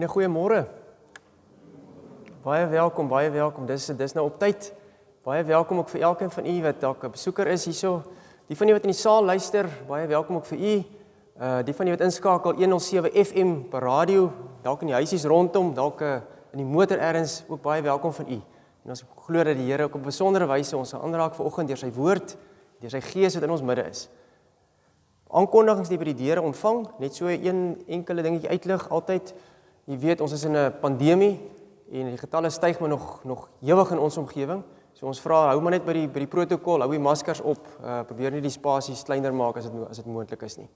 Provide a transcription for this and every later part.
Vriende, goeiemôre. Baie welkom. Dis nou op tyd. Baie welkom ook vir elkeen van u wat dalk 'n besoeker is hierso. Die van u wat in die saal luister, baie welkom ook vir u. Die van u wat inskakel 107 FM per radio, dalk in die huisies rondom, dalk in die motor ergens, ook baie welkom van u. En ons glo dat die Here ook op 'n besondere wyse ons sal aanraak vanoggend deur sy woord, deur sy gees wat in ons midde is. Aankondigings die by die deure ontvang, net so een enkele dingetjie uitlig altyd. Jy weet, ons is in 'n pandemie en die getalle styg maar nog ewig in ons omgewing. So ons vra, hou maar net by die protokol, hou die maskers op, probeer nie die spasies kleiner maak as dit moontlik is nie.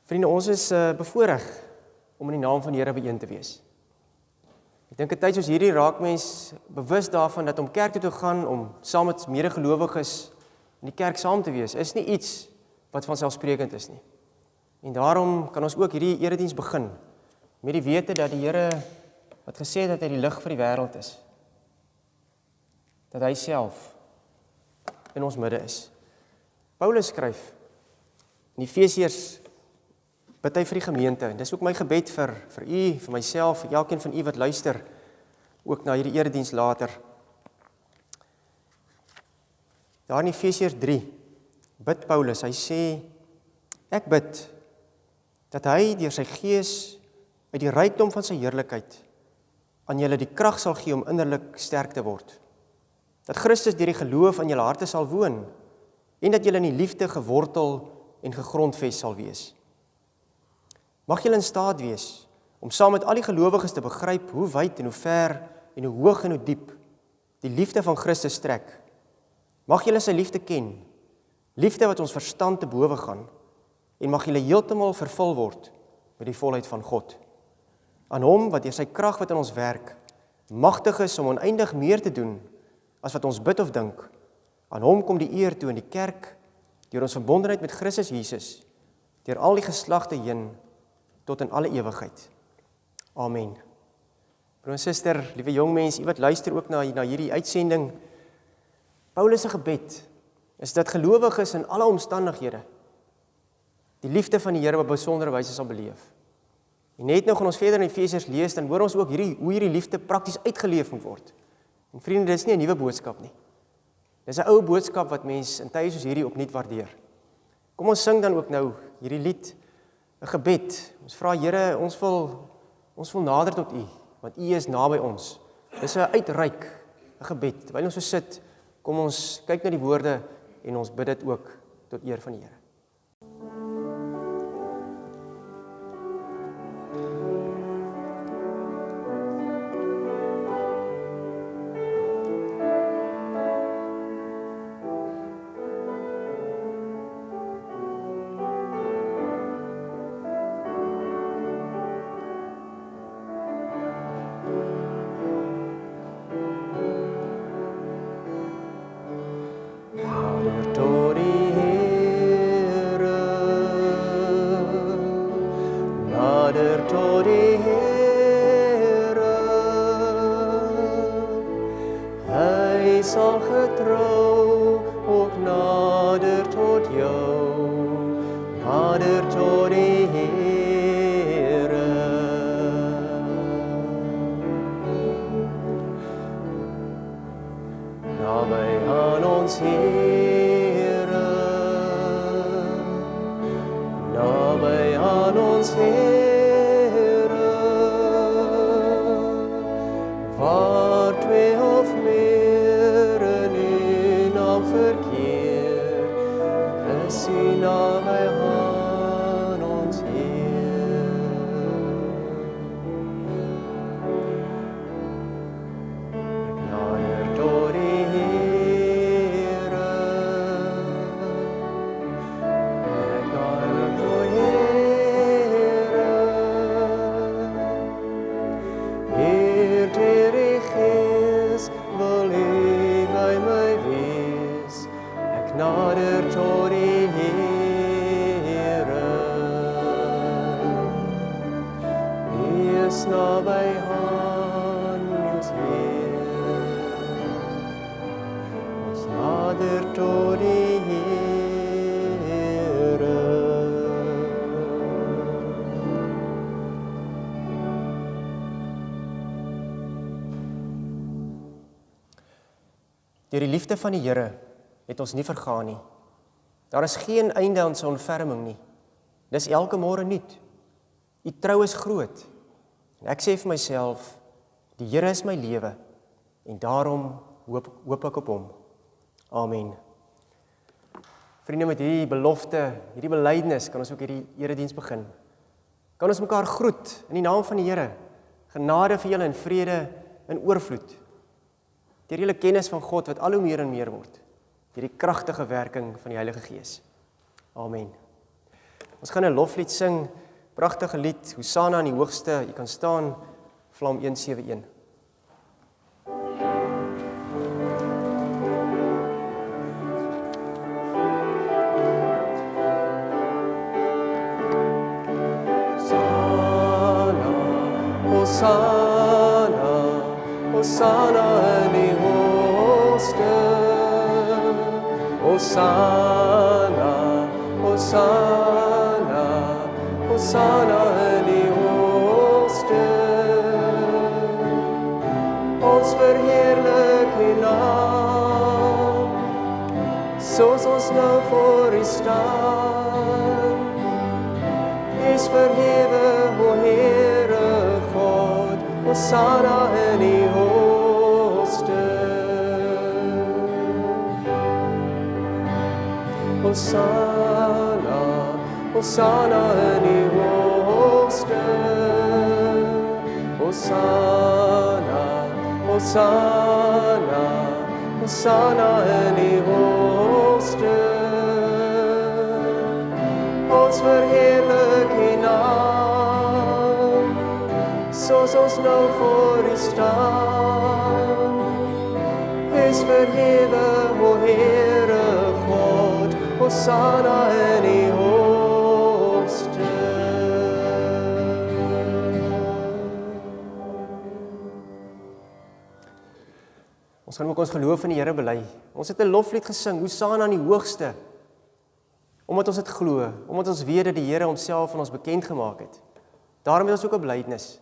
Vriende, ons is bevoorreg om in die naam van die Here byeen te wees. Ek dink 'n tyd soos hierdie raak mens bewus daarvan dat om kerk toe te gaan, om saam met medegelowiges in die kerk saam te wees, is nie iets wat vanselfsprekend is nie. En daarom kan ons ook hierdie erediens begin met die wete dat die Here wat gesê het dat hy die lig vir die wêreld is, dat hy self in ons midde is. Paulus skryf in Efesiërs, bid hy vir die gemeente, en dis ook my gebed vir u, vir myself, vir elkeen van u wat luister, ook na hierdie erediens later. Daar in Efesiërs 3, bid Paulus, hy sê, ek bid, dat hy deur sy gees uit die rykdom van sy heerlikheid aan julle die krag sal gee om innerlik sterk te word. Dat Christus deur die geloof in julle harte sal woon en dat julle in die liefde gewortel en gegrondves sal wees. Mag julle in staat wees om saam met al die gelowiges te begryp hoe wyd en hoe ver en hoe hoog en hoe diep die liefde van Christus strek. Mag julle sy liefde ken, liefde wat ons verstand te bowe gaan, en mag julle heeltemal vervul word met die volheid van God. Aan hom wat deur sy krag wat in ons werk, magtig is om oneindig meer te doen as wat ons bid of dink. Aan hom kom die eer toe in die kerk, deur ons verbondenheid met Christus Jesus, deur al die geslagte heen, tot in alle ewigheid. Amen. Broer en suster, liewe jong mens, u wat luister ook na hierdie uitsending, Paulus se gebed is dat gelowiges in alle omstandighede die liefde van die Here op besondere wyse sal beleef. En net nou gaan ons verder in Efesiërs lees, dan hoor ons ook hoe hierdie liefde prakties uitgeleef moet word. En vriende, dis nie 'n nuwe boodskap nie. Dis 'n ou boodskap wat mense in tye soos hierdie opnuut waardeer. Kom ons sing dan ook nou hierdie lied, 'n gebed. Ons vra Here, ons wil nader tot U, want U is naby ons. Dis 'n uitreik, 'n gebed. Terwyl ons so sit, kom ons kyk na die woorde en ons bid dit ook tot eer van die Here. Deur die liefde van die Here het ons nie vergaan nie. Daar is geen einde aan sy ontferming nie. Dis elke môre nuut. U trou is groot. En ek sê vir myself, die Here is my lewe en daarom hoop ek op hom. Amen. Vriende, met hierdie belofte, hierdie belydenis, kan ons ook hierdie erediens begin. Kan ons mekaar groet in die naam van die Here. Genade vir julle en vrede in oorvloed. Deur julle kennis van God wat al hoe meer en meer word. Deur die kragtige werking van die Heilige Gees. Amen. Ons gaan 'n loflied sing, pragtige lied, Hosanna in die hoogste. Jy kan staan, Psalm 171. Hosanna, Hosanna in die hoogste. Hosanna, Hosanna, Hosanna in die hoogste. Ons verheerlik U naam, soos ons nou voor U staan. Is verhewe, o Heere God, Hosanna in die hoogste. Hosanna, Hosanna in die hoogste. Hosanna, Hosanna, Hosanna in die hoogste. Ons verheerlik U naam, soos ons nou voor U staan. Is verhewe, o Heere God, Hosanna in die hoogste. Ons gaan ook ons geloof in die Here bely. Ons het 'n loflied gesing, Hosanna in die hoogste. Omdat ons dit glo, omdat ons weet dat die Here homself aan ons bekend gemaak het. Daarom het ons ook 'n belydenis.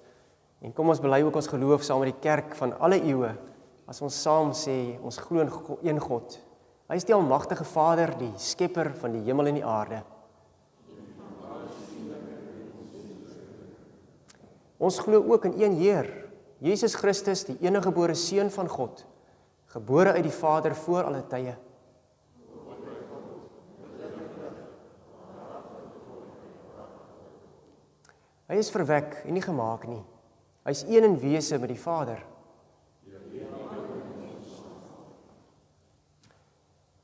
En kom ons bely ook ons geloof saam met die kerk van alle eeue, as ons saam sê, ons glo in een God. Hy is die almagtige Vader, die skepper van die hemel en die aarde. Ons glo ook in een Heer, Jesus Christus, die enige gebore Seun van God, gebore uit die Vader voor alle tye. Hy is verwek en nie gemaak nie. Hy is een in wese met die Vader.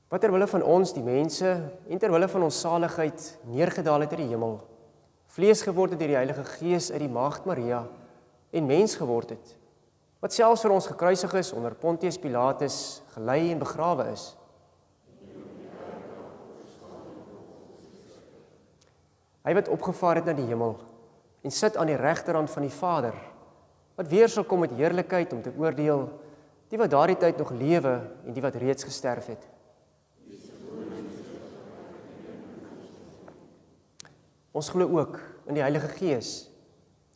Wat terwille van ons, die mense, en terwille van ons saligheid, neergedaal het uit die hemel, vlees geword het deur die Heilige Gees uit die Maagd Maria, en mens geword het, wat selfs vir ons gekruisig is, onder Pontius Pilatus, gelei en begrawe is. Hy wat opgevaar het na die hemel, en sit aan die regterhand van die Vader, wat weer sal kom met heerlikheid om te oordeel, die wat daardie tyd nog lewe en die wat reeds gesterf het. Ons glo ook in die Heilige Gees.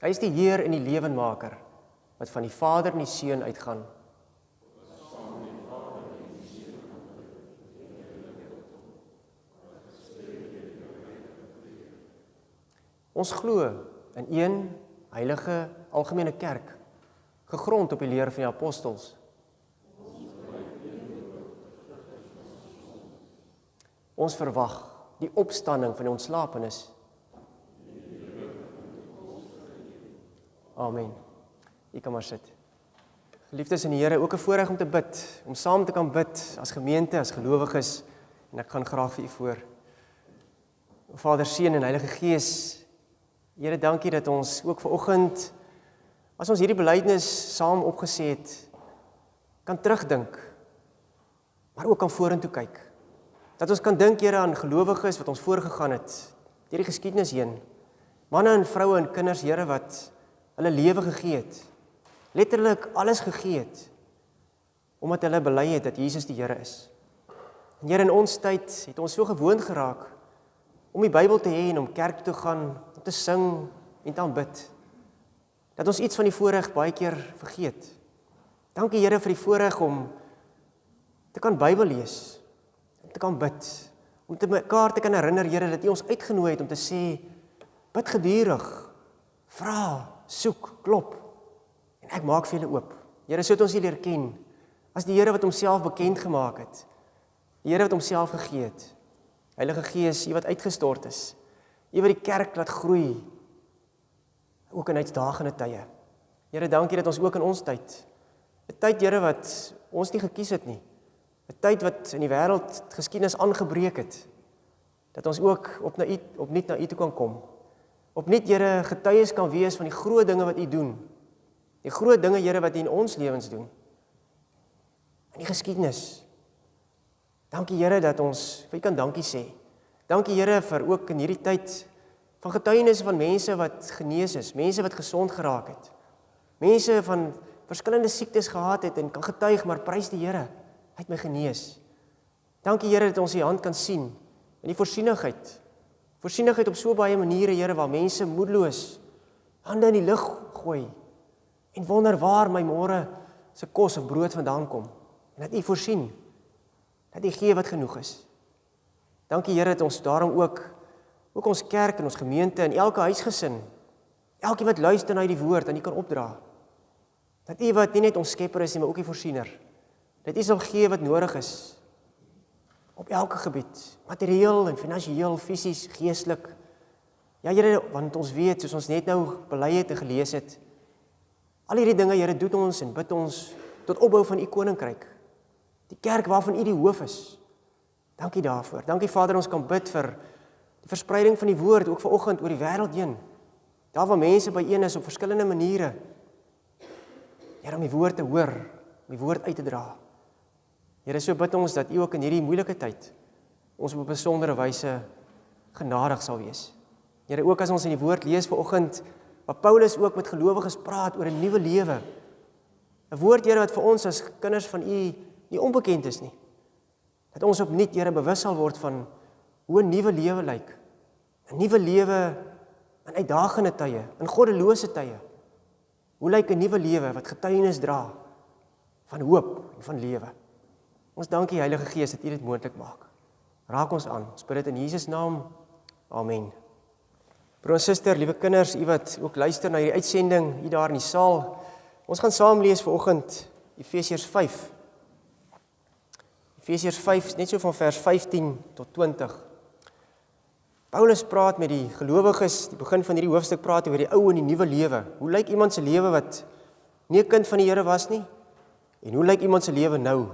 Hy is die Heer en die lewenmaker, wat van die Vader en die Seun uitgaan. Ons glo in een heilige algemene kerk, gegrond op die leer van die apostels. Ons verwag die opstanding van die ontslapenis. Amen. U kan maar sit. Geliefdes in die Here, ook 'n voorreg om te bid, om saam te kan bid as gemeente, as gelowiges, en ek gaan graag vir u voor. Vader, Seun en Heilige Gees, Here, dankie dat ons ook vanoggend, as ons hierdie belydenis saam opgesê het, kan terugdink, maar ook kan vorentoe kyk. Dat ons kan dink, Here, aan gelowiges wat ons voorgegaan het, deur die geskiedenis heen, manne en vroue en kinders, Here, wat hulle lewe gegee het, letterlik alles gegee het, omdat hulle bely het dat Jesus die Here is. En Here, in ons tyd het ons so gewoond geraak om die Bybel te hê en om kerk toe te gaan, om te sing en te aanbid, dat ons iets van die voorreg baie keer vergeet. Dankie Here vir die voorreg om te kan Bybel lees, om te kan bid, om te mekaar te kan herinner, Here, dat U ons uitgenooi het om te sê, bid gedurig, vra, soek, klop, en ek maak vir julle oop. Here, so het ons U leer ken, as die Here wat homself bekend gemaak het, die Here wat homself gegee het, Heilige Gees, U wat uitgestort is, U wat die kerk laat groei, ook in uitdagende tye. Here, dankie dat ons ook in ons tyd, 'n tyd, Here, wat ons nie gekies het nie, 'n tyd wat in die wêreld geskiedenis aangebreek het, dat ons ook opnuut na U toe kan kom, opnuut, Here, getuies kan wees van die groot dinge wat U doen, die groot dinge, Here, wat U in ons lewens doen, in die geskiedenis. Dankie, Here, dat ons vir U kan dankie sê. Dankie, Here, vir ook in hierdie tyd van getuienisse van mense wat genees is, mense wat gesond geraak het, mense van verskillende siektes gehad het en kan getuig, maar prys die Here, hy het my genees. Dankie, Here, dat ons U hand kan sien in die voorsienigheid op so baie maniere, Here, waar mense moedeloos hande in die lug gooi en wonder waar my môre se kos of brood vandaan kom, en dat U voorsien, dat U gee wat genoeg is. Dankie, Here, dat ons daarom ook ons kerk en ons gemeente en elke huisgesin, elkeen wat luister na die woord, aan U kan opdra. Dat U wat nie net ons skepper is nie, maar ook die voorsiener. Dat U sal gee wat nodig is, op elke gebied, materieel en finansiëel, fisies, geestelik. Ja, Here, want ons weet, soos ons net nou bely het en gelees het, al hierdie dinge, Here, doen ons en bid ons tot opbou van U koninkryk. Die kerk waarvan U die hoof is. Dankie daarvoor. Dankie, Vader, ons kan bid vir die verspreiding van die woord, ook vanoggend oor die wêreld heen. Daar waar mense byeen is op verskillende maniere. Here, om die woord te hoor, om die woord uit te dra. Here, so bid ons dat U ook in hierdie moeilike tyd ons op 'n besondere wyse genadig sal wees. Here, ook as ons in die woord lees vanoggend, waar Paulus ook met gelowiges praat oor 'n nuwe lewe. 'n Woord, Here, wat vir ons as kinders van U nie onbekend is nie. Dat ons opnuut, Here, bewus sal word van hoe 'n nuwe lewe lyk. 'n Nuwe lewe in uitdagende tye, in goddelose tye. Hoe lyk 'n nuwe lewe wat getuienis dra van hoop en van lewe? Ons dankie, Heilige Gees, dat U dit moontlik maak. Raak ons aan. Ons bid dit in Jesus naam. Amen. Broer en suster, liewe kinders, U wat ook luister na hierdie uitsending, U daar in die saal. Ons gaan saam lees vanoggend Efesiërs 5. Efesiërs 5, net so van vers 15 tot 20. Paulus praat met die gelowiges, die begin van hierdie hoofstuk praat oor die ou en die nuwe lewe. Hoe lyk iemand se lewe wat nie 'n kind van die Here was nie? En hoe lyk iemand se lewe nou?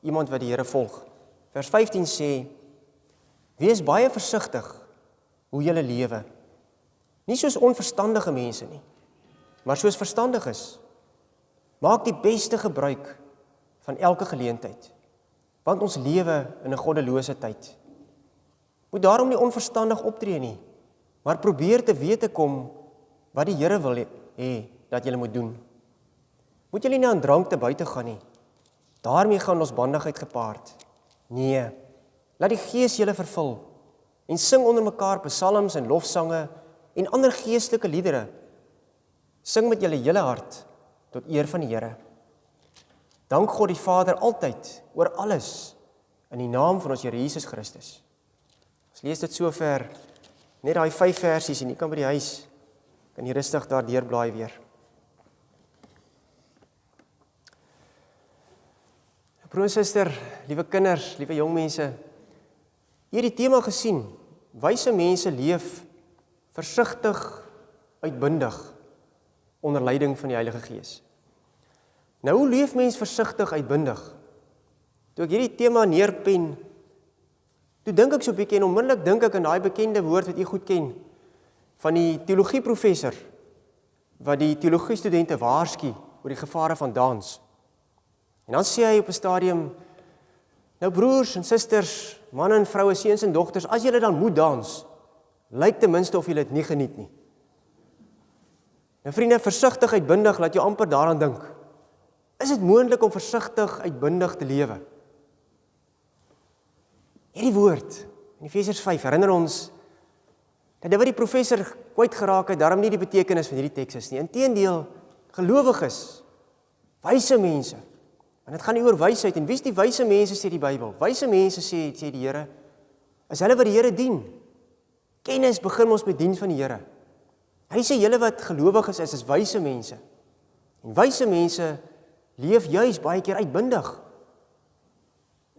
Iemand wat die Here volg. Vers 15 sê, wees baie versigtig hoe julle lewe. Nie soos onverstandige mense nie, maar soos verstandiges. Maak die beste gebruik van elke geleentheid, want ons lewe in 'n goddelose tyd. Moet daarom nie onverstandig optree nie, maar probeer te wete kom wat die Here wil hê dat julle moet doen. Moet julle nie aan drank te buite gaan nie. Daarmee gaan losbandigheid gepaard. Nee, laat die Gees julle vervul en sing onder mekaar psalms en lofsange en ander geestelike liedere. Sing met julle hele hart tot eer van die Here. Dank God die Vader altyd oor alles in die naam van ons Here Jesus Christus. Ons lees dit sover, net daai 5 versies en jy kan by die huis, kan jy rustig daar deurblaai weer. Broer en suster, liewe kinders, liewe jong mense, hier die tema gesien, wyse mense leef versigtig, uitbundig, onder leiding van die Heilige Gees. Nou, hoe leef mens versigtig, uitbundig? Toe ek hierdie tema neerpen, toe dink ek so 'n bietjie en onmiddellik dink ek aan daai bekende woord wat jy goed ken, van die teologieprofessor, wat die teologiestudente waarsku oor die gevare van dans. En dan sê hy op 'n stadium, nou broers en susters, manne en vroue, seuns en dogters, as julle dan moet dans, lyk ten minste of julle dit nie geniet nie. Nou vriende, versigtig uitbundig, laat jou amper daaraan dink. Is dit moontlik om versigtig uitbundig te lewe? Hierdie woord, in Efesiërs 5, herinner ons, dat dit wat die professor kwyt geraak het, daarom nie die betekenis van hierdie teks is nie. Inteendeel, gelowiges, wyse mense, En dit gaan nie oor wysheid, en wie is die wyse mense, sê die Bybel? Wyse mense, sê die Here, is hulle wat die Here dien. Kennis begin ons met diens van die Here. Hy sê, julle wat gelowig is wyse mense. En wyse mense leef juis baie keer uitbundig.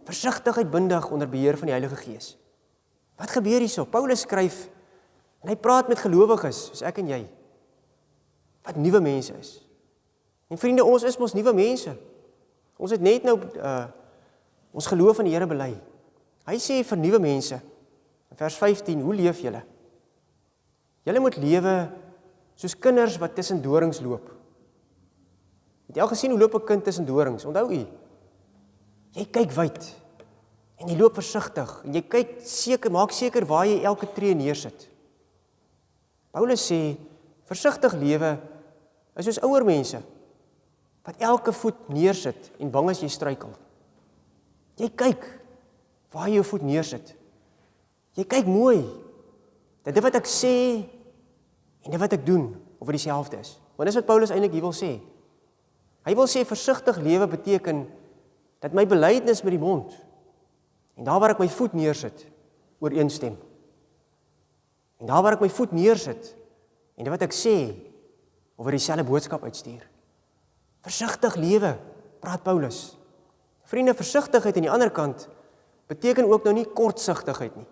Versigtig uitbundig onder beheer van die Heilige Gees. Wat gebeur hierso? Paulus skryf, en hy praat met gelowiges, soos ek en jy, wat nuwe mense is. En vriende, ons is mos nuwe mense. Ons het net nou ons geloof in die Here bely. Hy sê vir nuwe mense, in vers 15, hoe leef julle? Julle moet lewe soos kinders wat tussen dorings loop. Het jy al gesien hoe loop 'n kind tussen dorings? Onthou u? Jy kyk wyd, en jy loop versigtig, en jy kyk seker, maak seker waar jy elke tree neersit. Paulus sê, versigtig lewe is soos ouer mense, wat elke voet neersit, en bang as jy struikel. Jy kyk waar jy jou voet neersit. Jy kyk mooi, dat dit wat ek sê, en dit wat ek doen, of dit dieselfde is. Want dis wat Paulus eintlik hier wil sê. Hy wil sê, versigtig lewe beteken, dat my belydenis met die mond, en daar waar ek my voet neersit, ooreenstem. En daar waar ek my voet neersit, en dit wat ek sê, oor dieselfde boodskap uitstuur. Versigtig lewe, praat Paulus. Vriende, versigtigheid aan die ander kant, beteken ook nou nie kortsigtigheid nie.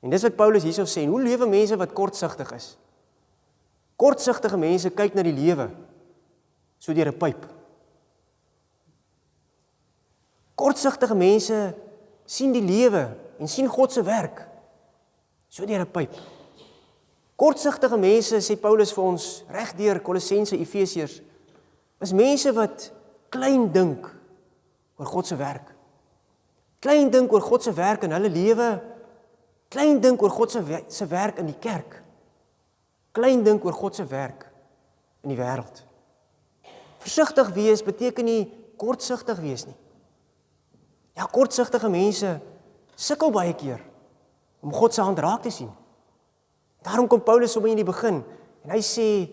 En dis wat Paulus hierso sê, hoe lewe mense wat kortsigtig is? Kortsigtige mense kyk na die lewe, so deur 'n pyp. Kortsigtige mense sien die lewe en sien God se werk, so deur 'n pyp. Kortsigtige mense, sê Paulus vir ons, reg deur Kolossense, Efesiërs, is mense wat klein dink oor God se werk. Klein dink oor God se werk in hulle lewe, klein dink oor God se werk in die kerk, klein dink oor God se werk in die wêreld. Versigtig wees beteken nie kortsigtig wees nie. Ja, kortsigtige mense sukkel baie keer om God se hand raak te sien. Daarom kom Paulus sommer in die begin en hy sê,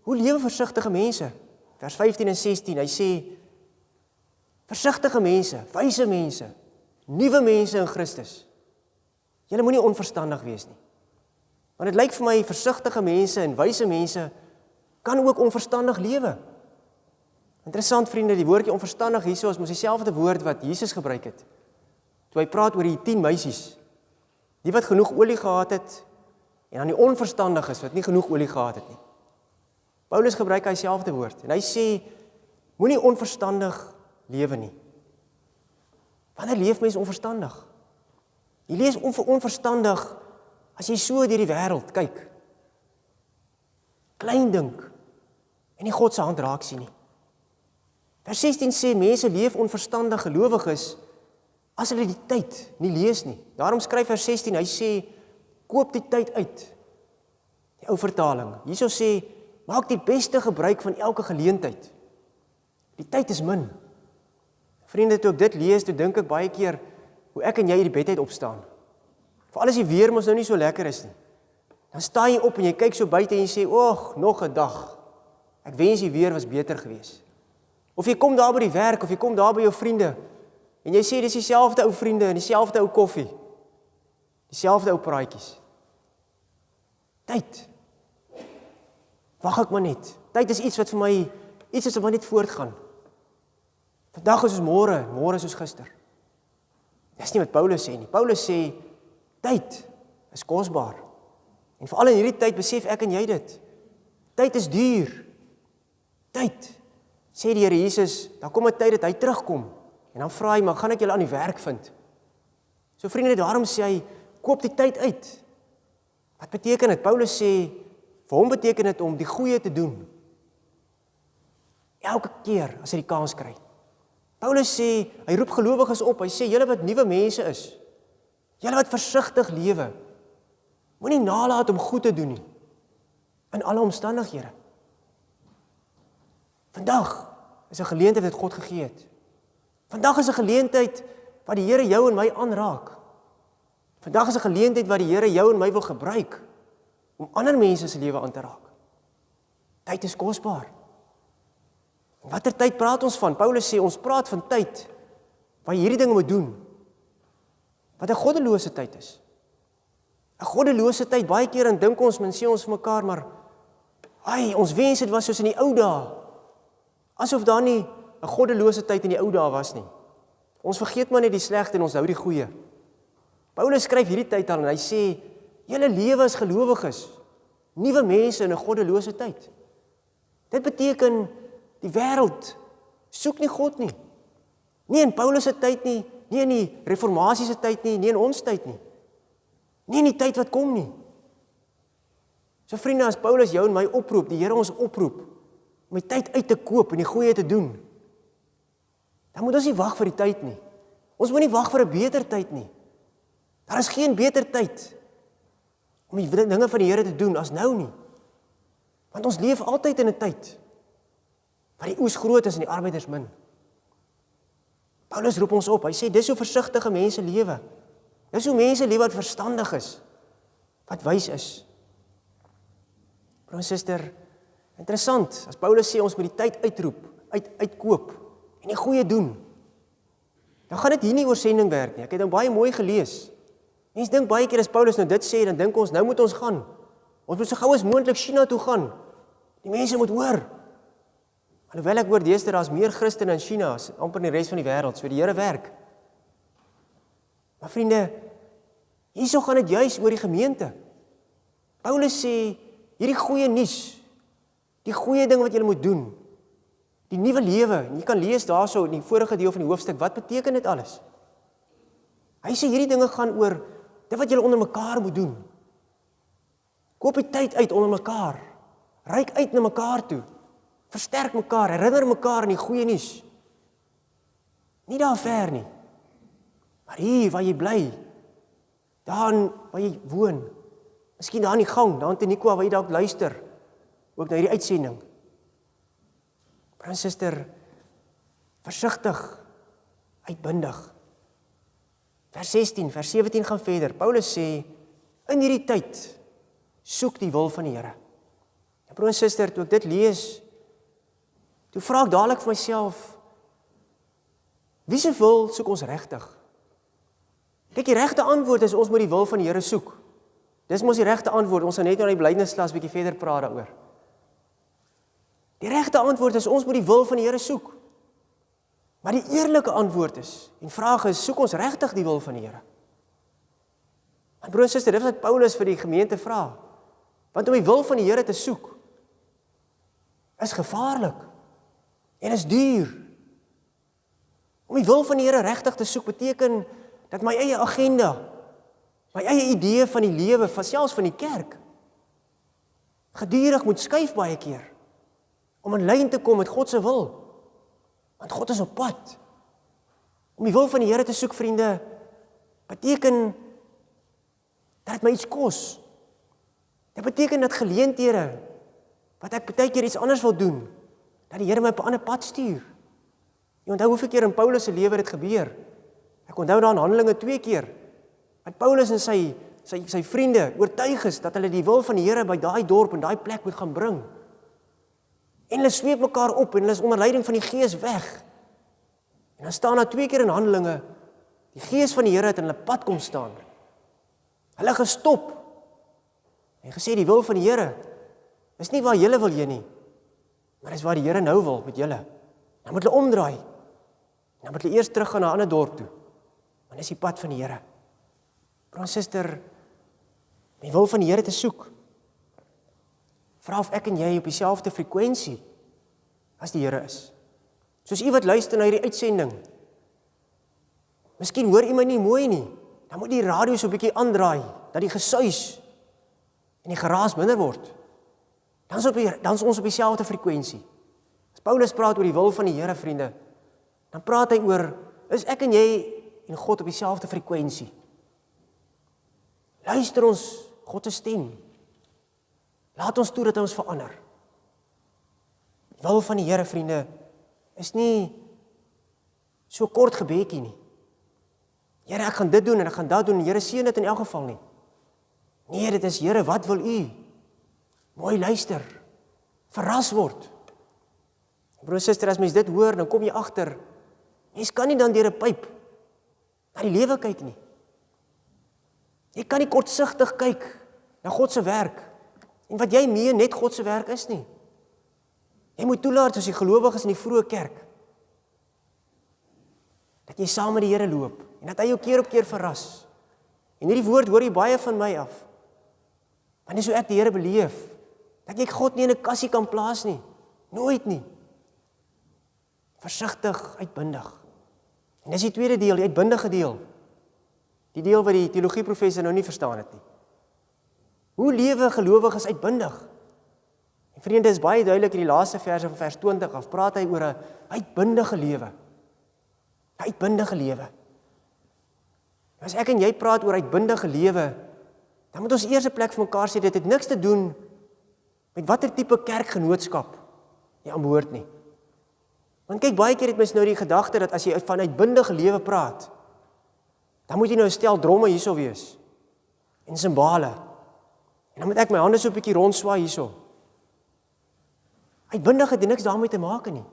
hoe lewe versigtige mense? Vers 15 en 16, hy sê, versigtige mense, wyse mense, nuwe mense in Christus. Julle moenie onverstandig wees nie. Want dit lyk vir my, versigtige mense en wyse mense kan ook onverstandig lewe. Interessant vriende, die woordjie onverstandig hierso is mos dieselfde woord wat Jesus gebruik het. Toe hy praat oor die 10 meisies, die wat genoeg olie gehad het, en dan die onverstandiges wat nie genoeg olie gehad het nie. Paulus gebruik hy selfde woord, en hy sê, moenie onverstandig lewe nie. Wanneer leef mens onverstandig? Jy lees onverstandig, as jy so deur die wêreld kyk, klein dink, en nie God se hand raak sien nie. Vers 16 sê, mense leef onverstandig gelowiges, as hulle die tyd nie lees nie. Daarom skryf vers 16, hy sê, koop die tyd uit. Die ou vertaling. Hierso sê, maak die beste gebruik van elke geleentheid. Die tyd is min. Vriende, toe ek dit lees, toe dink ek baie keer, hoe ek en jy die bed uit opstaan. Veral as die weer mos nou nie so lekker is nie. Dan staan jy op en jy kyk so buite en jy sê, "Ag, nog 'n dag. Ek wens die weer was beter gewees." Of jy kom daar by die werk, of jy kom daar by jou vriende, en jy sê, dis dieselfde ou vriende, en dieselfde ou koffie, dieselfde ou praatjies. Tyd. Wag ek maar net. Tyd is iets wat vir my, iets is wat net voortgaan. Vandag is soos môre, môre is soos gister. Dis nie wat Paulus sê nie. Paulus sê, tyd is kosbaar. En veral in hierdie tyd besef ek en jy dit. Tyd is duur. Tyd. Sê die Here Jesus, daar kom 'n tyd dat hy terugkom. En dan vra hy, maar gaan ek julle aan die werk vind? So vriende, daarom sê hy, koop die tyd uit. Wat beteken dit? Paulus sê, vir hom beteken dit om die goeie te doen. Elke keer as hy die kans kry. Paulus sê, hy roep gelowiges op, hy sê, julle wat nuwe mense is, julle wat versigtig lewe, moenie nalat om goed te doen nie, in alle omstandighede. Vandag is 'n geleentheid wat God gegee het. Vandag is 'n geleentheid wat die Here jou en my aanraak. Vandag is 'n geleentheid wat die Here jou en my wil gebruik om ander mense se lewe aan te raak. Tyd is kosbaar. Watter tyd praat ons van? Paulus sê, ons praat van tyd waar jy hierdie dinge moet doen. Wat 'n goddelose tyd is. 'n Goddelose tyd, baie keer dan dink ons, men sê ons vir mekaar, maar ons wens dit was soos in die ou dae. Asof daar nie 'n goddelose tyd in die ou dae was nie. Ons vergeet maar net die slegte en ons hou die goeie. Paulus skryf hierdie tyd al en hy sê, julle lewe as gelowiges, nuwe mense in 'n goddelose tyd. Dit beteken, die wêreld soek nie God nie. Nie in Paulus se tyd nie, nie in die reformatie se tyd nie, nie in ons tyd nie. Nie in die tyd wat kom nie. So vriende, as Paulus jou en my oproep, die Here ons oproep, om die tyd uit te koop en die goeie te doen, dan moet ons nie wag vir die tyd nie. Ons moet nie wag vir 'n beter tyd nie. Daar is geen beter tyd om die dinge van die Here te doen as nou nie. Want ons leef altyd in 'n tyd waar die oes groot is en die arbeiders min. Paulus roep ons op, hy sê, dis hoe versigtige mense lewe. Dis hoe mense lewe wat verstandig is, wat wys is. Broer en suster, interessant, as Paulus sê, ons moet die tyd uitroep, uitkoop, en die goeie doen, dan gaan dit hier nie oor sending werk nie. Ek het nou baie mooi gelees. Mense dink baie keer as Paulus nou dit sê, dan dink ons, nou moet ons gaan. Ons moet so gou as moontlik China toe gaan. Die mense moet hoor. Alhoewel ek hoor deesdae daar's meer Christene in China as amper in die res van die wêreld, so die Here werk. Maar vriende, hierso gaan dit juis oor die gemeente. Paulus sê, hierdie goeie nuus, die goeie ding wat julle moet doen, die nuwe lewe, en jy kan lees daarso in die vorige deel van die hoofstuk, wat beteken dit alles? Hy sê hierdie dinge gaan oor dit wat julle onder mekaar moet doen. Koop die tyd uit onder mekaar, reik uit na mekaar toe, versterk mekaar, herinner mekaar aan die goeie nuus. Nie daar ver nie, maar hier waar jy bly, daar waar jy woon, miskien daar in die gang, daar in Tenikwa waar jy dalk luister, ook na hierdie uitsending. Broer en suster, versigtig, uitbundig. Vers 16, vers 17 gaan verder. Paulus sê, in hierdie tyd, soek die wil van die Here. En broer en suster, toe ek dit lees, toe vra ek dadelik vir myself, wie se wil soek ons regtig? Kyk, die regte antwoord is, ons moet die wil van die Here soek. Dis mos die regte antwoord, ons gaan net nou in die belydensklas bietjie verder praat daaroor. Die regte antwoord is, ons moet die wil van die Here soek. Maar die eerlike antwoord is, en vraag is, soek ons regtig die wil van die Here? En broer en suster, dit is wat Paulus vir die gemeente vra. Want om die wil van die Here te soek, is gevaarlik, en is duur. Om die wil van die Here regtig te soek, beteken, dat my eie agenda, my eie idee van die lewe, selfs van die kerk, gedurig moet skuif baie keer, om in lyn te kom met God se wil. Want God is op pad. Om die wil van die Here te soek, vriende, beteken dat het my iets kos. Dit beteken dat geleenthede, wat ek baie keer iets anders wil doen, dat die Here my op 'n ander pad stuur. Jy onthou hoeveel keer in Paulus se lewe dit gebeur. Ek onthou daar in Handelinge 2 keer, dat Paulus en sy vriende oortuig is, dat hulle die wil van die Here by daai dorp en daai plek moet gaan bring. En hulle sweep mekaar op en hulle is onder leiding van die Gees weg. En dan staan daar 2 keer in Handelinge, die Gees van die Here het in hulle pad kom staan. Hulle gestop en gesê die wil van die Here is nie waar julle wil heen nie, maar is waar die Here nou wil met julle. Dan moet hulle omdraai. Dan moet hulle eers teruggaan na 'n ander dorp toe. Want dis die pad van die Here. Broer en suster, die wil van die Here te soek. Vra of ek en jy op dieselfde frekwensie as die Here is. Soos u wat luister na hierdie uitsending. Miskien hoor u my nie mooi nie. Dan moet die radio so 'n bietjie aandraai, dat die gesuis en die geraas minder word. Dan is ons op dieselfde frekwensie. As Paulus praat oor die wil van die Here, vriende, dan praat hy oor, is ek en jy en God op dieselfde frekwensie? Luister ons God se stem. Laat ons toe dat hy ons verander. Die wil van die Here, vriende, is nie so kort gebedjie nie. Here, ek gaan dit doen en ek gaan dat doen en Here seën dit in elk geval nie. Nee, dit is, Here, wat wil u? Mooi luister, verras word. Broer en suster, as mens dit hoor, dan kom jy agter, mens kan nie dan deur 'n pyp na die lewe kyk nie. Jy kan nie kortsigtig kyk na God se werk, en wat jy meen net God se werk is nie. Jy moet toelaat soos die gelowiges in die vroeë kerk, dat jy saam met die Here loop, en dat hy jou keer op keer verras. En hierdie woord hoor jy baie van my af, want dis hoe ek die Here beleef, dat jy God nie in 'n kassie kan plaas nie, nooit nie. Versigtig, uitbundig. En dis die tweede deel, die uitbundige deel. Die deel wat die teologieprofessor nou nie verstaan het nie. Hoe lewe gelowiges uitbundig? En vriende, is baie duidelik in die laaste verse van vers 20 af, praat hy oor 'n uitbundige lewe. 'n Uitbundige lewe. As ek en jy praat oor uitbundige lewe, dan moet ons eers 'n plek vir mekaar sê, dit het niks te doen met watter tipe kerkgenootskap jy aanbehoort nie. Want kyk, baie keer het mens nou die gedagte dat as jy van uitbundige lewe praat, dan moet jy nou 'n stel dromme hierso wees, en simbale, en dan moet ek my hande so 'n bietjie rondswaai hierso. Uitbundig het niks daarmee te maak nie.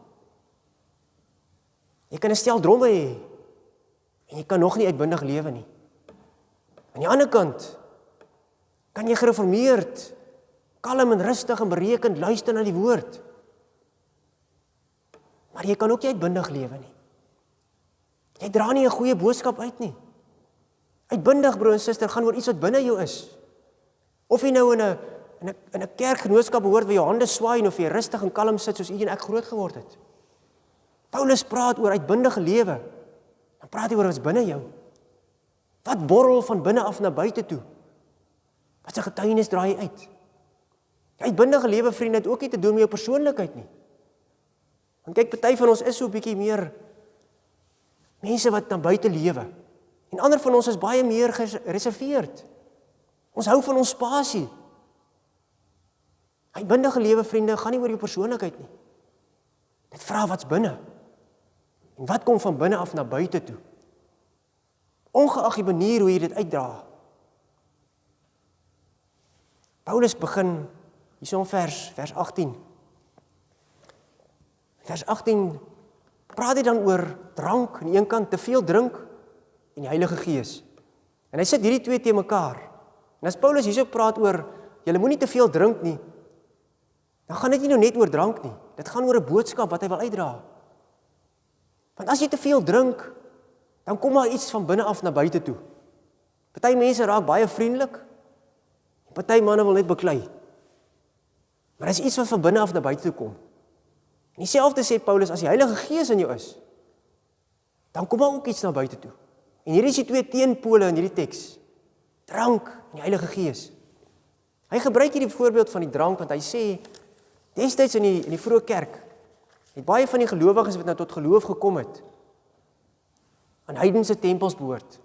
Jy kan 'n stel dromme hê, en jy kan nog nie uitbundig lewe nie. Aan die ander kant, kan jy gereformeerd, kalm en rustig en berekend luister na die woord. Maar jy kan ook nie uitbundig lewe nie. Jy dra nie 'n goeie boodskap uit nie. Uitbundig, broer en suster, gaan oor iets wat binne jou is. Of jy nou in 'n kerkgenootskap behoort waar jy hande swaai en of jy rustig en kalm sit soos u en ek groot geword het. Paulus praat oor uitbundige lewe. Dan praat hy oor wat's binne jou. Wat borrel van binne af na buite toe? Wat 'n getuienis draai jy uit? Uitbundige lewe, vriende, het ook nie te doen met jou persoonlikheid nie. Want kyk, party van ons is so 'n bietjie meer mense wat na buite lewe. En ander van ons is baie meer gereserveerd. Ons hou van ons spasie. Uitbundige lewe, vriende, gaan nie oor jou persoonlikheid nie. Dit vra wat's binne. En wat kom van binne af na buite toe? Ongeag die manier hoe jy dit uitdra. Paulus begin hierso in vers 18. Vers 18 praat hy dan oor drank aan die een kant, te veel drink, en die Heilige Gees. En hy sit hierdie twee te mekaar. En as Paulus hierso praat oor, julle moenie te veel drink nie, dan gaan dit nie nou net oor drank nie. Dit gaan oor 'n boodskap wat hy wil uitdra. Want as jy te veel drink, dan kom maar iets van binne af na buite toe. Party mense raak baie vriendelik, party manne wil net beklei. Maar as iets wat van binne af na buite toe kom. En dieselfde sê Paulus, as die Heilige Gees in jou is, dan kom ook iets na buite toe. En hier is die twee teenpole in hierdie teks. Drank en die Heilige Gees. Hy gebruik hierdie voorbeeld van die drank, want hy sê, destyds in die vroeë kerk, het baie van die gelowiges wat nou tot geloof gekom het, aan heidense tempels behoort.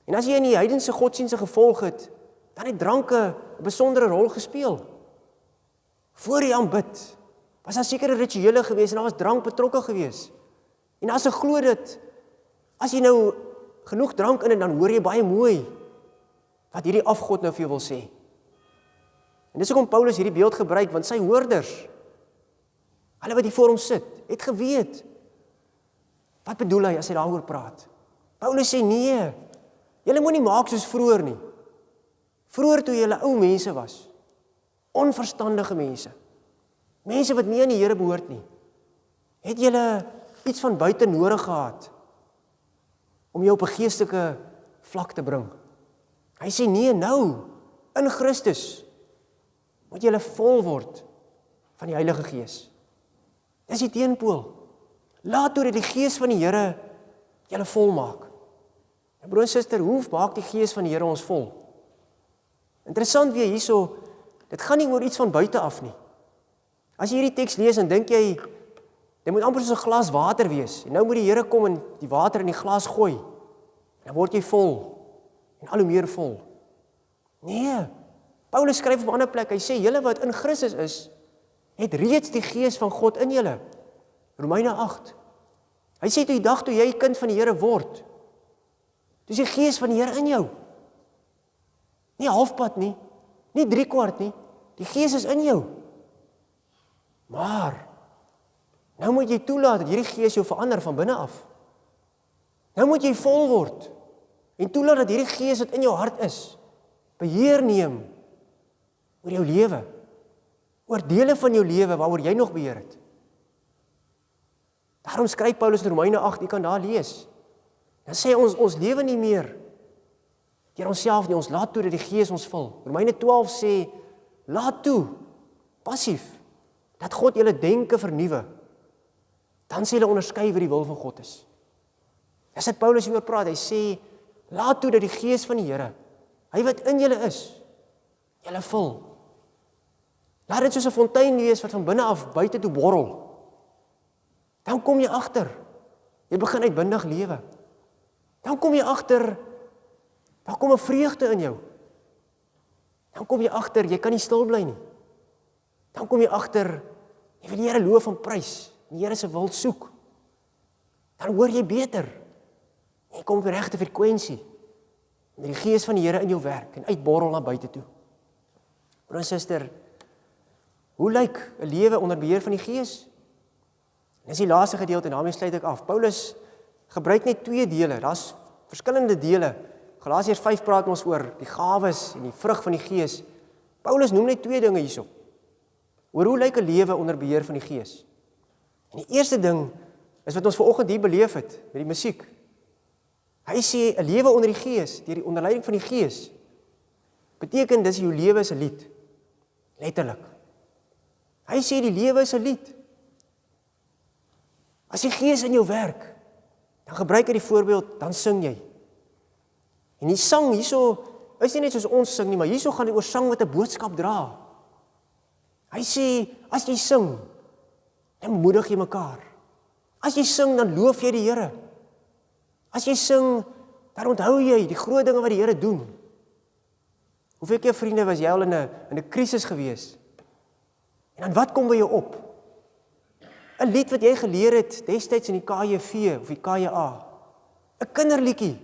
En as jy in die heidense godsdienste gevolg het, dan het dranke 'n besondere rol gespeel. Voor jy aanbid, was daar sekere rituele gewees en daar was drank betrokke gewees. En as 'n glo dit, as jy nou genoeg drank in het, dan hoor jy baie mooi wat hierdie afgod nou vir jou wil sê. En dis hoekom Paulus hierdie beeld gebruik, want sy hoorders, hulle wat hier voor hom sit, het geweet, wat bedoel hy as hy daaroor praat? Paulus sê, nee, julle moenie maak soos vroeër nie. Vroeër toe julle ou mense was, onverstandige mense, mense wat nie aan die Here behoort nie, het julle iets van buite nodig gehad, om jou op 'n geestelike vlak te bring. Hy sê, nee, nou, in Christus, moet julle vol word van die Heilige Gees. Dis die teenpool. Laat toe dat die Gees van die Here julle vol maak. En broer en suster, hoe maak die Gees van die Here ons vol? Interessant weer hierso, dit gaan nie oor iets van buite af nie. As jy hierdie teks lees, dan dink jy, dit moet amper soos 'n glas water wees. En nou moet die Here kom en die water in die glas gooi. En dan word jy vol. En al hoe meer vol. Nee, Paulus skryf op 'n ander plek, hy sê, julle wat in Christus is, het reeds die Gees van God in julle. Romeine 8. Hy sê, die dag toe jy kind van die Here word, dis die Gees van die Here in jou. Nie halfpad nie, nie 3/4 nie, die Gees is in jou. Maar, Nou moet jy toelaat dat hierdie Gees jou verander van binne af. Nou moet jy vol word en toelaat dat hierdie Gees wat in jou hart is, beheer neem oor jou lewe, oor dele van jou lewe waaroor jy nog beheer het. Daarom skryf Paulus in Romeine 8, jy kan daar lees. Dan sê ons lewe nie meer deur onsself nie, ons laat toe dat die Gees ons vul. Romeine 12 sê, laat toe, passief, dat God julle denke vernuwe. Dan sê hulle onderskei wat die wil van God is. Dis wat Paulus hieroor praat, hy sê, laat toe dat die Gees van die Here, hy wat in julle is, julle vul. Laat dit soos 'n fontein wees wat van binne af buite toe borrel. Dan kom jy agter, jy begin uitbundig lewe. Dan kom jy agter, daar kom 'n vreugde in jou. Dan kom jy agter, jy kan nie stil bly nie. Dan kom jy agter, jy wil die Here loof en prys, die Here se wil soek. Dan hoor jy beter. Jy kom op die regte frekwensie. En die Gees van die Here in jou werk en uitborrel na buite toe. Broer en suster, hoe lyk 'n lewe onder beheer van die Gees? Dis die laaste gedeelte en daarmee sluit ek af. Paulus gebruik net 2 dele. Daar's verskillende dele. Galasiërs 5 praat ons oor die gawes en die vrug van die Gees. Paulus noem net 2 dinge hierso. Oor hoe lyk 'n lewe onder beheer van die Gees? En die eerste ding is wat ons vanoggend hier beleef het met die musiek. Hy sê 'n lewe onder die Gees, deur die onderleiding van die Gees, beteken dis jou lewe is 'n lied. Letterlik. Hy sê die lewe is 'n lied. As die Gees in jou werk, dan gebruik hy die voorbeeld, dan sing jy. En die sang hierso is nie net soos ons sing nie, maar hierso gaan dit oor sang wat 'n boodskap dra. Hy sê, as jy sing, dan moedig jy mekaar. As jy sing, dan loof jy die Here. As jy sing, dan onthou jy die groot dinge wat die Here doen. Hoeveel keer, vriende, was jy al in 'n krisis gewees? En dan wat kom by jou op? 'n lied wat jy geleer het destyds in die KJV of die KJA. 'n kinderliedjie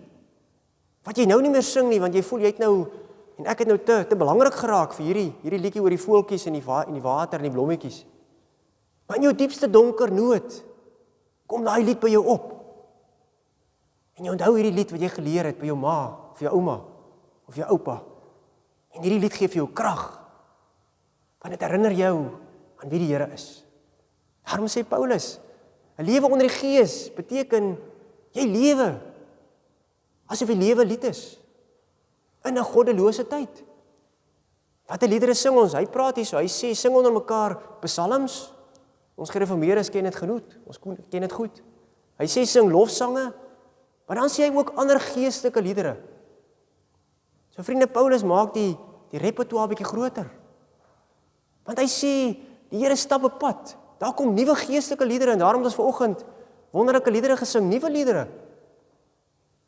wat jy nou nie meer sing nie, want jy voel jy het nou, en ek het nou te belangrik geraak vir hierdie liedjie oor die voeltjies en die water en die blommetjies. Maar in jou diepste donker nood kom daai lied by jou op. En jy onthou hierdie lied wat jy geleer het by jou ma, of jou ouma, of jou oupa. En hierdie lied gee vir jou krag, want dit herinner jou aan wie die Here is. Daarom sê Paulus, 'n lewe onder die Gees beteken, jy lewe, asof jy lewe lied is, in 'n goddelose tyd. Watter liedere sing ons? Hy praat hierso, hy sê, sing onder mekaar psalms, ons gereformeerdes ken dit genoeg, ons ken dit goed. Hy sê, sing lofsange, maar dan sê hy ook ander geestelike liedere. So vriende, Paulus maak die repertoire bietjie groter. Want hy sê, die Here stap 'n pad, daar kom nuwe geestelike liedere, en daarom het ons vanoggend wonderlike liedere gesing, nuwe liedere.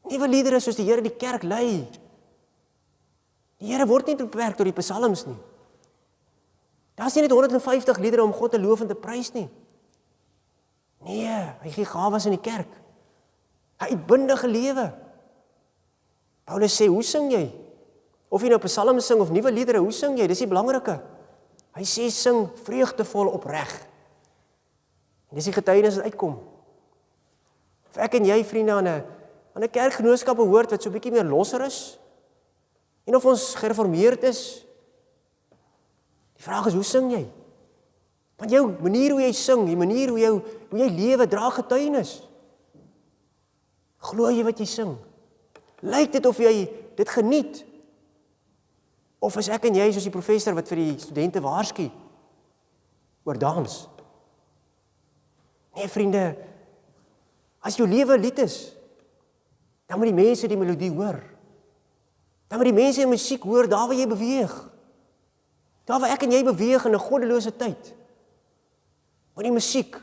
Nuwe liedere soos die Here die kerk lei. Die Here word nie beperk tot die psalms nie. Daar's nie net 150 liedere om God te loof en te prys nie. Nee, hy gee gawes in die kerk. Hy uitbundige lewe. Paulus sê, hoe sing jy? Of jy nou psalms sing of nuwe liedere, hoe sing jy? Dis die belangrike. Hy sê, sing vreugdevol opreg. En dis die getuienis wat uitkom. Of ek en jy, vriende, aan 'n kerkgenootskap behoort wat so 'n bietjie meer losser is, en of ons gereformeerd is, die vraag is, hoe sing jy? Want jou manier hoe jy sing, die manier hoe jy lewe, dra getuienis. Glo jy wat jy sing? Lyk dit of jy dit geniet? Of is ek en jy soos die professor wat vir die studente waarsku oor dans? Nee, vriende, as jou lewe 'n lied is, dan moet die mense die melodie hoor. Dan moet die mense die musiek hoor, daar waar jy beweeg. Daar waar ek en jy beweeg in 'n goddelose tyd. Maar die musiek,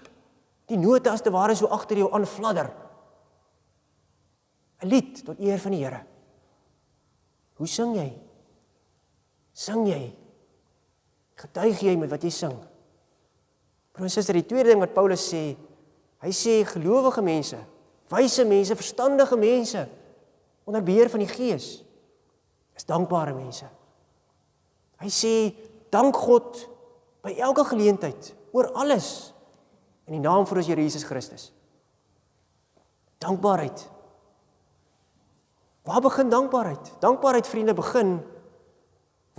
die note as te ware so agter jou aanfladder. 'n lied tot eer van die Here. Hoe sing jy? Sing jy? Getuig jy met wat jy sing? Broer en suster, die tweede ding wat Paulus sê, hy sê gelowige mense, wyse mense, verstandige mense, onder beheer van die Gees, is dankbare mense. Hy sê, dank God by elke geleentheid, oor alles, in die naam van ons Here Jesus Christus. Dankbaarheid. Waar begin dankbaarheid? Dankbaarheid, vriende, begin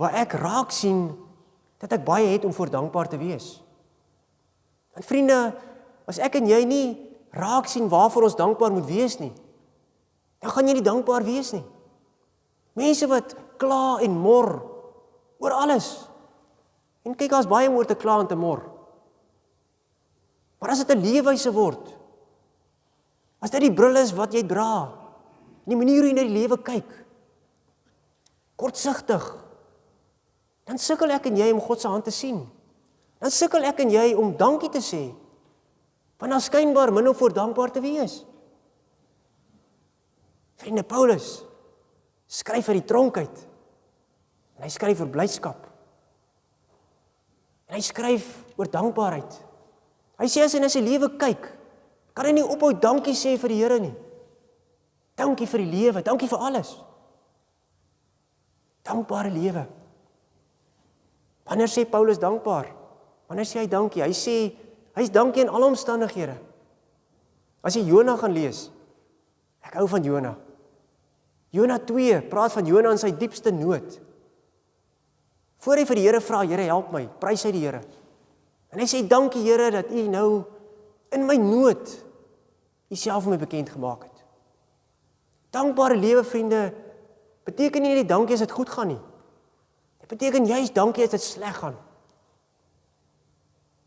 waar ek raak sien dat ek baie het om voor dankbaar te wees. En vriende, as ek en jy nie raak sien waarvoor ons dankbaar moet wees nie, dan gaan jy nie dankbaar wees nie. Mense wat kla en mor oor alles. En kyk, daar's baie om oor te kla en te mor. Maar as dit 'n leefwyse word, as dit die bril is wat jy dra, die manier hoe jy na die lewe kyk, kortsigtig, dan sukkel ek en jy om God se hand te sien. Dan sukkel ek en jy om dankie te sê, want dan skynbaar min om voor dankbaar te wees. Vriende, Paulus skryf uit die tronk uit, en hy skryf oor blydskap, en hy skryf oor dankbaarheid. Hy sê as hy na sy lewe kyk, kan hy nie ophou dankie sê vir die Here nie. Dankie vir die lewe, dankie vir alles. Dankbare lewe. Wanneer sê Paulus dankbaar? Wanneer sê hy dankie? Hy sê, hy is dankie in alle omstandighede. As jy Jona gaan lees, ek hou van Jona. Jona 2 praat van Jona in sy diepste nood. Voor hy vir die Here vra, Here help my, prys hy die Here. En hy sê, dankie Here dat U nou in my nood U self my bekend gemaak het. Dankbare lewe, vriende, beteken nie dankie as dit goed gaan nie. Dit beteken juist dankie as dit sleg gaan.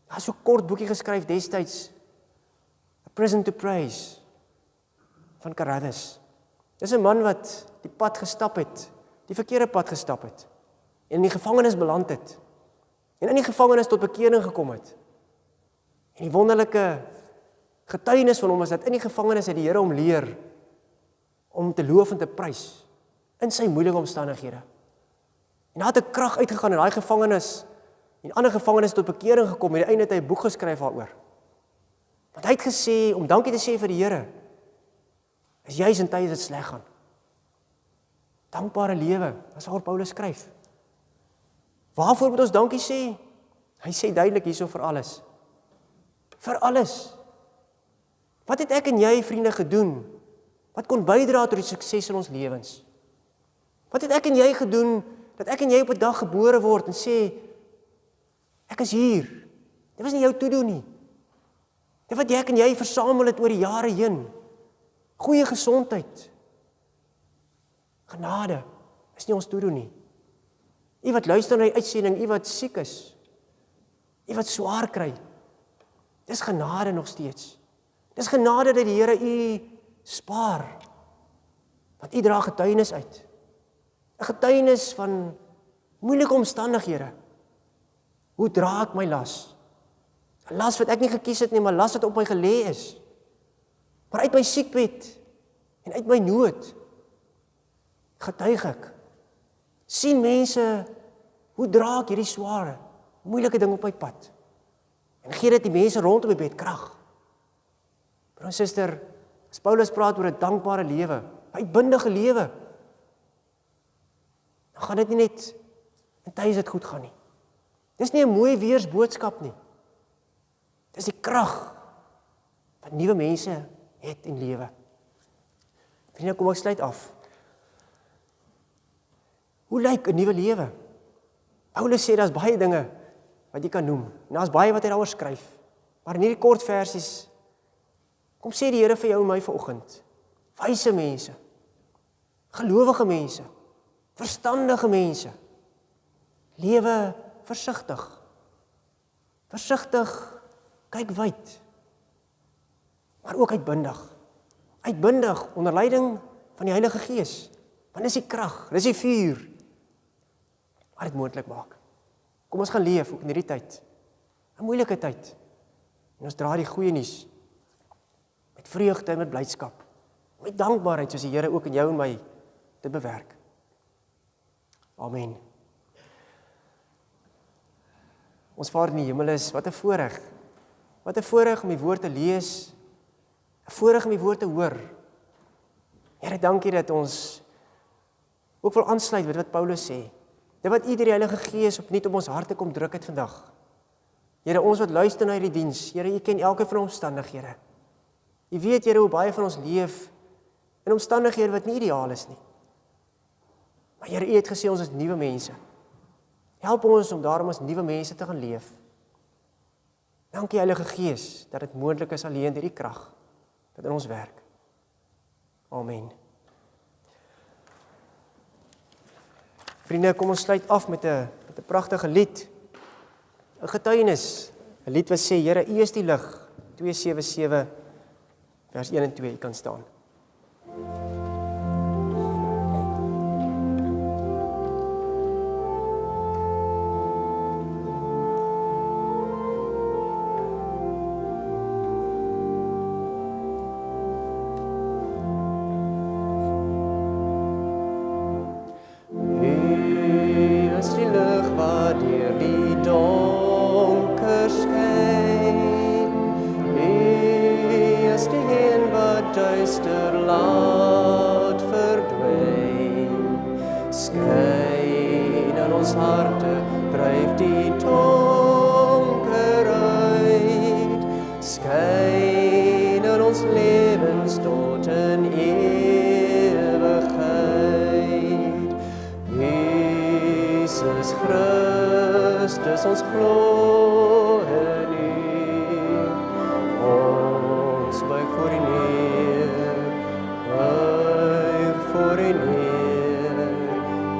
Daar is so 'n kort boekie geskryf destyds, A Prison to Praise, van Carruthers. Dis 'n man wat die pad gestap het, die verkeerde pad gestap het, en in die gevangenis beland het, en in die gevangenis tot bekering gekom het. En die wonderlike getuienis van hom is dat in die gevangenis het die Here hom leer om te loof en te prys in sy moeilike omstandighede. En daar het 'n krag uitgegaan in daai gevangenis, en ander gevangenes tot bekering gekom, en uiteindelik het hy 'n boek geskryf daaroor. Want hy het gesê, om dankie te sê vir die Here, is juis in tye as dit sleg gaan. Dankbare lewe, dis waar Paulus skryf. Waarvoor moet ons dankie sê? Hy sê duidelik hierso vir alles. Vir alles. Wat het ek en jy, vriende, gedoen? Wat kon bydra tot die sukses in ons lewens? Wat het ek en jy gedoen, dat ek en jy op 'n dag gebore word en sê, ek is hier. Dit was nie jou toedoen nie. Dit wat ek en jy versamel het oor die jare heen. Goeie gesondheid. Genade is nie ons toedoen nie. U wat luister na die uitsending, u wat siek is, u wat swaar kry, dis genade nog steeds. Dis genade dat die Here u spaar, want u dra getuienis uit. 'n Getuienis van moeilike omstandighede. Hoe dra ek my las? 'n Las wat ek nie gekies het nie, maar las wat op my gelê is. Maar uit my siekbed en uit my nood getuig ek. Sien mense, hoe dra ek hierdie sware, moeilike ding op my pad? En gee dit die mense rondom my bed krag. Broer en suster, as Paulus praat oor 'n dankbare lewe, 'n uitbundige lewe, dan gaan dit nie net in tye as dit goed gaan nie. Dis nie 'n mooi weersboodskap nie. Dis die krag wat nuwe mense het in lewe. Vriende, kom ek sluit af. Hoe lyk 'n nuwe lewe? Paulus sê daar's baie dinge wat jy kan noem. En daar's baie wat hy daaroor skryf. Maar in hierdie kort versies kom sê die Here vir jou en my vanoggend. Wyse mense, gelowige mense, verstandige mense, lewe versigtig. Versigtig, kyk wyd, maar ook uitbundig. Uitbundig onder leiding van die Heilige Gees. Want dis die krag, dis die vuur wat dit moontlik maak. Kom ons gaan leef ook in hierdie tyd, 'n moeilike tyd. En ons dra die goeie nuus met vreugde en met blydskap, met dankbaarheid soos die Here ook in jou en my dit bewerk. Amen. Ons Vader in die hemel is, wat 'n voorreg. Wat 'n voorreg om die woord te lees, 'n voorreg om die woord te hoor. Here, dankie dat ons ook wil aansluit met wat Paulus sê. Dit wat U deur die Heilige Gees opnuut op ons harte kom druk het vandag. Here, ons wat luister na hierdie diens, Here, U ken elke van ons omstandighede. U weet, Here, hoe baie van ons leef in omstandighede wat nie ideaal is nie. Maar Here, U het gesê ons is nuwe mense. Help ons om daarom as nuwe mense te gaan leef. Dankie Heilige Gees, dat dit moontlik is alleen deur die krag wat in ons werk. Amen. Vriende, kom ons sluit af met 'n pragtige lied. 'n getuienis. 'n lied wat sê, Here, U is die lig. 277 vers 1 en 2, U kan staan. ons glo in U. Ons buig voor U neer, buig voor U neer.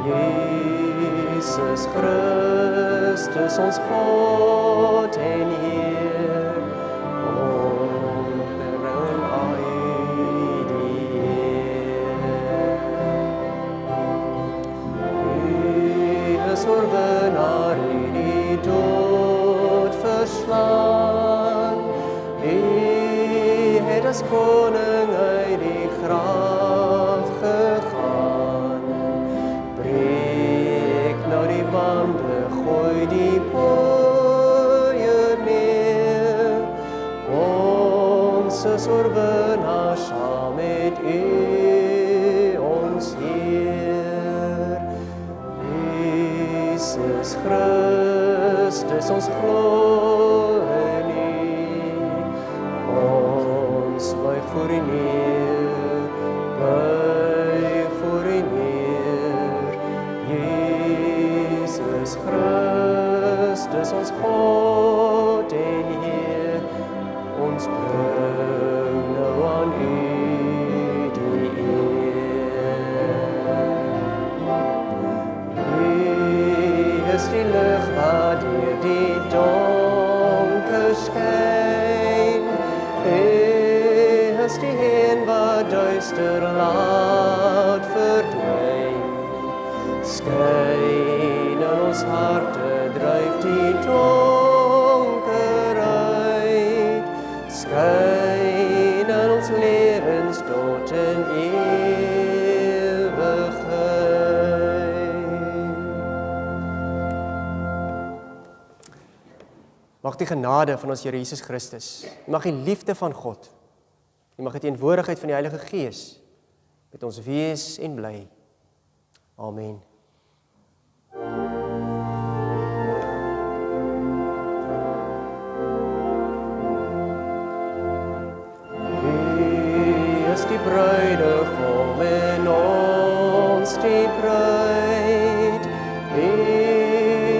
Jesus Christus, ons God en Heer, onderbring U die eer. U is oorwinnaar, die dood verslaan. U het as koning uit die graf gegaan. Breek nou die bande, gooi die pooie neer. Ons is oorwinnaar saam met U, ons Heer. Jesus Christus, ons glo in U. Ons buig voor U neer, buig voor U neer. Jesus Christus, ons God en Heer, ons bring nou aan U die eer. U is die lig wat deur die donker skyn. U is die een wat duister laat verdwyn. Skyn in ons harte, dryf die donker uit. Skyn in ons lewens tot in ewigheid. Mag die genade van ons Here Jesus Christus, mag die liefde van God, en mag die teenwoordigheid van die Heilige Gees met ons wees en bly. Amen. U is die bruidegom en ons die bruid. U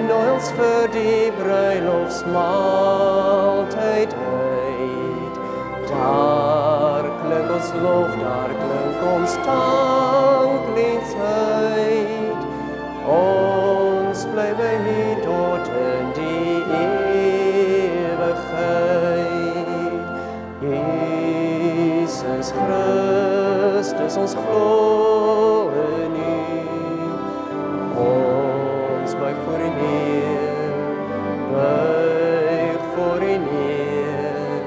nooi ons vir die bruilofsmaaltyd uit. Daar klink ons lof, daar klink ons danklied uit. Ons bly by U tot in die ewigheid. Jesus Christus, ons glo in U. Ons buig voor U neer, buig voor U neer.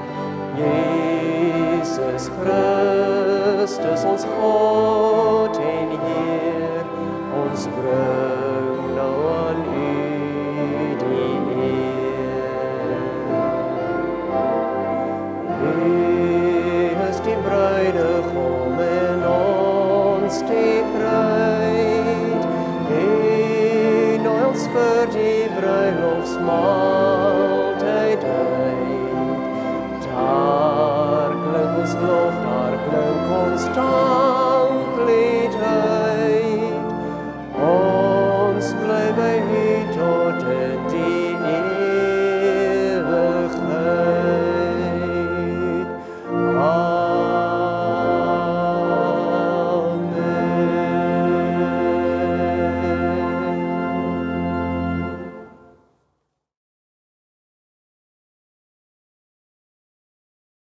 Jesus Christus, ons God en Heer, ons bring nou aan U die eer. U is die bruidegom en ons die bruid. U nooi ons vir die bruilofsmaal.